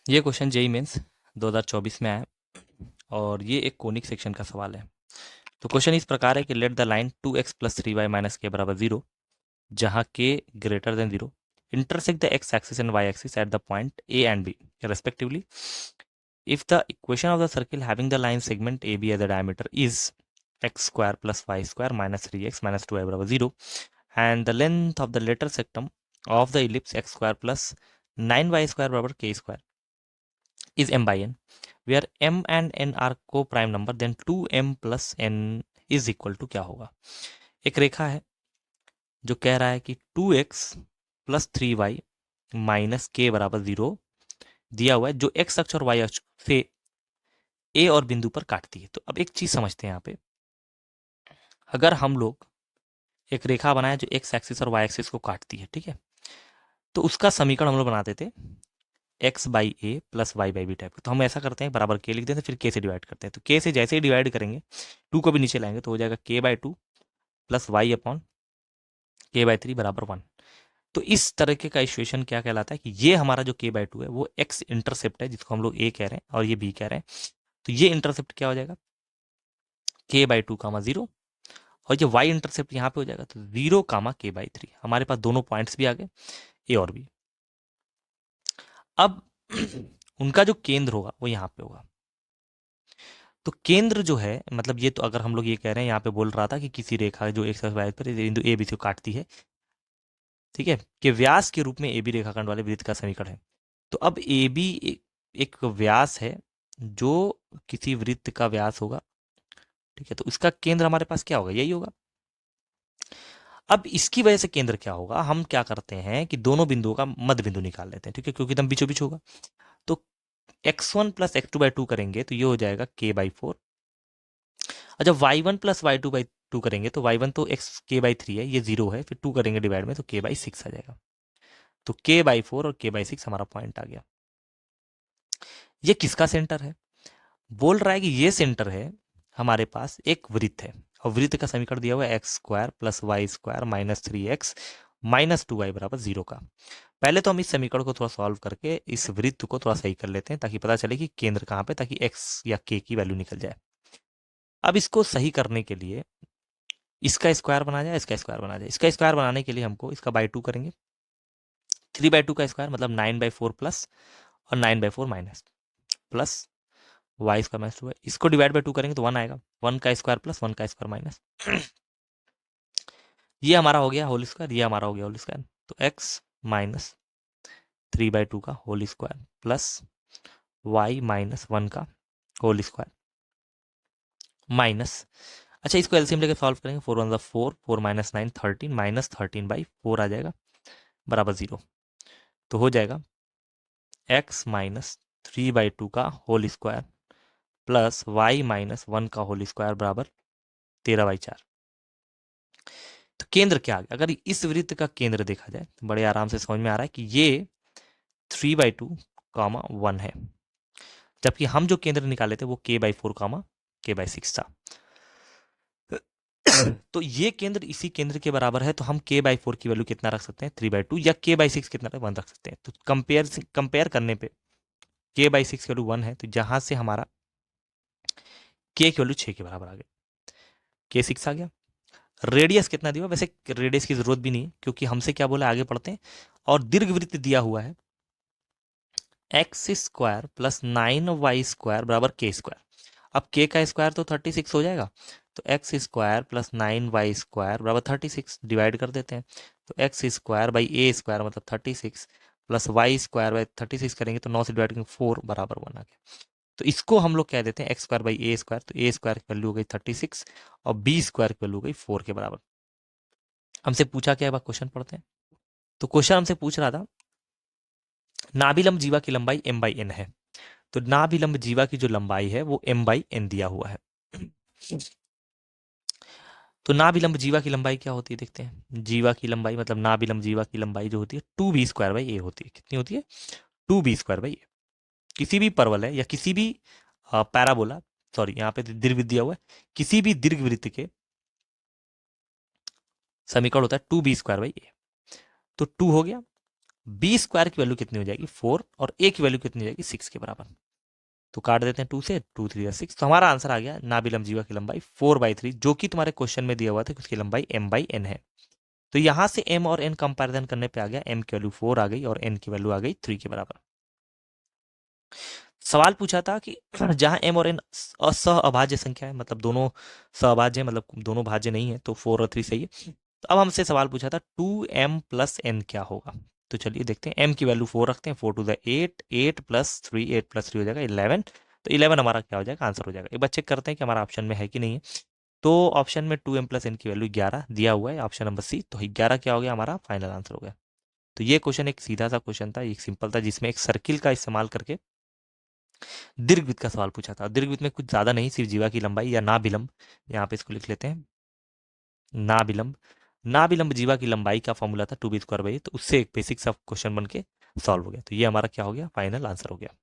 ये question JEE mains 2024 में आया और ये एक कोनिक सेक्शन का सवाल है। तो क्वेश्चन इस प्रकार है कि let the line 2x plus 3y minus के बराबर 0 जहाँ k greater than 0 intersect the x axis and y axis at the point a and b respectively. If the equation of the circle having the line segment AB as the diameter is x square plus y square minus 3x minus 2y बराबर 0 and the length of the later sectum of the ellipse x square plus 9y square बराबर k square is m by n where m and n are co-prime number then 2m plus n is equal to क्या होगा। एक रेखा है जो कह रहा है कि 2x प्लस 3y माइनस के बराबर 0 दिया हुआ है जो x अक्ष और y अक्ष से a और बिंदु पर काटती है। तो अब एक चीज समझते हैं यहाँ पे, अगर हम लोग एक रेखा बनाए जो x एक्सिस और y एक्सिस को काटती है, ठीक है, तो उसका समीकरण हम लोग बनाते थे x by a plus y by b type का। तो हम ऐसा करते हैं, बराबर के लिख देते हैं, फिर के से डिवाइड करते हैं। तो के से जैसे ही डिवाइड करेंगे, टू को भी नीचे लाएंगे तो हो जाएगा k by two plus y upon k by three बराबर वन। तो इस तरह का इक्वेशन क्या कहलाता है कि ये हमारा जो के बाई टू है वो एक्स इंटरसेप्ट है जिसको हम लोग ए कह रहे हैं और ये बी कह रहे हैं। तो ये इंटरसेप्ट क्या हो जाएगा, k by two comma zero, और ये वाई इंटरसेप्ट यहाँ पे हो जाएगा तो जीरो कामा के बाई थ्री। हमारे पास दोनों पॉइंट्स भी आ गए, ए और बी। अब उनका जो केंद्र होगा वो यहाँ पे होगा। तो केंद्र जो है, मतलब ये तो अगर हम लोग ये कह रहे हैं, यहाँ पे बोल रहा था कि किसी रेखा जो एक्स वाई पर बिंदु ए बी से काटती है, ठीक है, कि व्यास के रूप में ए बी रेखाखंड वाले वृत्त का समीकरण है। तो अब ए बी एक व्यास है जो किसी वृत्त का व्यास होगा, ठीक है, तो इसका केंद्र हमारे पास क्या होगा, यही होगा। अब इसकी वजह से केंद्र क्या होगा, हम क्या करते हैं कि दोनों बिंदुओं का मध्य बिंदु निकाल लेते हैं, ठीक है, क्योंकि एकदम बीचों बीच होगा। तो x1 plus x to by two करेंगे तो ये हो जाएगा k बाई फोर, और जब y1 plus y two by two करेंगे तो y1 तो x k बाई थ्री है, ये जीरो है, फिर टू करेंगे डिवाइड में तो k बाई सिक्स आ जाएगा। तो k बाई फोर और k बाई सिक्स हमारा पॉइंट आ गया। ये किसका सेंटर है, बोल रहा है कि ये सेंटर है, हमारे पास एक वृत्त है और वृत्त का समीकरण दिया हुआ है x square plus y square minus three x minus two y बराबर जीरो का। पहले तो हम इस समीकरण को थोड़ा सॉल्व करके इस वृत्त को थोड़ा सही कर लेते हैं ताकि पता चले कि केंद्र कहाँ पे, ताकि एक्स या के की वैल्यू निकल जाए। अब इसको सही करने के लिए इसका स्क्वायर बना जाए, इसका स्क्वायर बना जाए। इसका स्क्वायर बनाने के लिए हमको इसका बाई टू करेंगे, थ्री बाई टू का स्क्वायर मतलब नाइन बाई फोर प्लस और nine by four minus plus y square minus two है, इसको डिवाइड बाई टू करेंगे तो वन आएगा, वन का स्क्वायर प्लस वन का स्क्वायर माइनस ये हमारा हो गया होल स्क्वायर, ये हमारा हो गया होल स्क्वायर। तो X minus three by two का whole square plus Y minus one का होल स्क्वायर माइनस, अच्छा इसको एलसीएम लेके सॉल्व करेंगे, फोर वन ज़ा four, four minus nine thirteen, minus thirteen by four आ जाएगा बराबर जीरो। तो हो जाएगा X minus three by two का whole square plus Y minus one का होल स्क्वायर बराबर तेरह बाई चार। तो केंद्र क्या आ गया, अगर इस वृत्त का केंद्र देखा जाए तो बड़े आराम से समझ में आ रहा है कि ये three by two comma one है, जबकि हम जो केंद्र निकाले थे वो के बाई फोर कामा के बाई सिक्स था। तो ये केंद्र इसी केंद्र के बराबर है, तो हम के बाई फोर की वैल्यू कितना रख सकते हैं, थ्री बाई टू, या के बाई सिक्स कितना वन रख सकते हैं। तो कंपेयर करने पे के बाई सिक्स की वैल्यू वन है, तो जहां से हमारा के की वैल्यू छः के बराबर आ गया, के सिक्स आ गया। रेडियस कितना दिया, वैसे रेडियस की जरूरत भी नहीं है क्योंकि हमसे क्या बोला, आगे पढ़ते हैं। और दीर्घवृत्त दिया हुआ है x square plus nine y square बराबर के स्क्वायर। अब के का स्क्वायर तो 36 हो जाएगा, तो x square plus nine y square बराबर 36, डिवाइड कर देते हैं। तो x square by a square मतलब 36 प्लस वाई स्क्वायर बाई 36 करेंगे तो 9 से डिवाइड करेंगे फोर बराबर वन आ गया। तो इसको हम लोग कह देते हैं x square by a square. तो ए स्क्वायर की वैल्यू हो गई 36 और बी स्क्वायर की वैल्यू हो गई फोर के बराबर। हमसे पूछा क्या, बात क्वेश्चन पढ़ते हैं। तो क्वेश्चन हमसे पूछ रहा था नाभिलंब जीवा की लंबाई m बाई एन है, तो नाभिलंब जीवा की जो लंबाई है वो m बाई एन दिया हुआ है। तो नाभिलंब जीवा की लंबाई क्या होती है, देखते हैं। जीवा की लंबाई मतलब नाभिलंब जीवा की लंबाई जो होती है टू बी स्क्वायर बाई ए होती है। कितनी होती है, टू बी स्क्वायर बाई ए। किसी भी परवल है या किसी भी पैराबोला, सॉरी यहाँ पे दीर्घवृत्त दिया हुआ है, किसी भी दीर्घवृत्त के समीकरण होता है टू बी स्क्वायर बाई ए। तो टू हो गया बी स्क्वायर की वैल्यू कितनी हो जाएगी 4 और ए की वैल्यू कितनी हो जाएगी 6 के बराबर। तो काट देते हैं 2 से, 2 3 6। तो हमारा आंसर आ गया नाभिलंब जीवा की लंबाई 4/3, जो कि तुम्हारे क्वेश्चन में दिया हुआ था कि उसकी लंबाई m/n है। तो यहां से m और n कंपैरिजन करने पे आ गया m की वैल्यू 4 आ गई और n की वैल्यू आ गई 3 के बराबर। सवाल पूछा था कि जहां m और n असह अभाज्य संख्या है, मतलब दोनों सहभाज्य, मतलब दोनों भाज्य नहीं है, तो 4 और 3 सही है। तो अब हमसे सवाल पूछा था 2m प्लस n क्या होगा। तो चलिए देखते हैं। m की वैल्यू 4 रखते हैं, 4 टू द 8, 8 प्लस 3, 8 प्लस 3 हो जाएगा 11। तो 11 हमारा क्या हो जाएगा, आंसर हो जाएगा। एक बार चेक करते हैं कि हमारा ऑप्शन में है कि नहीं है। तो ऑप्शन में 2m प्लस n की वैल्यू 11 दिया हुआ है, ऑप्शन नंबर सी। तो 11 क्या हो गया, हमारा फाइनल आंसर हो गया। तो ये क्वेश्चन एक सीधा सा क्वेश्चन था, एक सिंपल था, जिसमें एक सर्किल का इस्तेमाल करके दीर्घवृत्त का सवाल पूछा था। दीर्घवृत्त में कुछ ज्यादा नहीं, सिर्फ जीवा की लंबाई या नाभिलंब, यहाँ पे इसको लिख लेते हैं नाभिलंब। नाभिलंब जीवा की लंबाई का फॉर्मूला था 2b²/a। तो उससे एक बेसिक सा क्वेश्चन बन के सॉल्व हो गया। तो ये हमारा क्या हो गया, फाइनल आंसर हो गया।